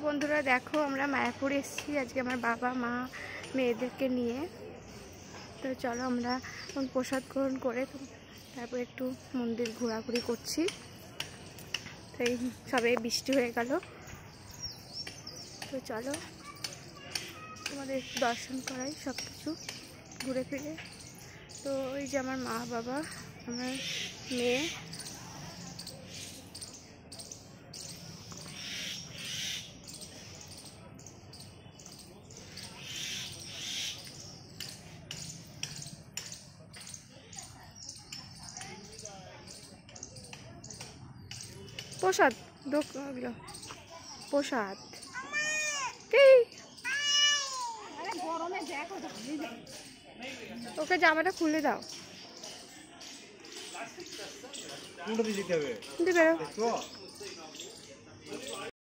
বন্ধুরা দেখো আমরা মায়াপুর এসেছি আজকে আমার বাবা মা মেয়েদেরকে নিয়ে। তো চলো আমরা প্রসাদ গ্রহণ করে তারপর একটু মন্দির ঘোরাঘুরি করছি। তো এই সবে বৃষ্টি হয়ে গেল, তো চলো তোমাদের একটু দর্শন করাই সব কিছু ঘুরে ফিরে। তো এই যে আমার মা বাবা আমার মেয়ে, প্রসাদ দোকানগুলো প্রসাদ ওকে জামাটা খুলে দাও।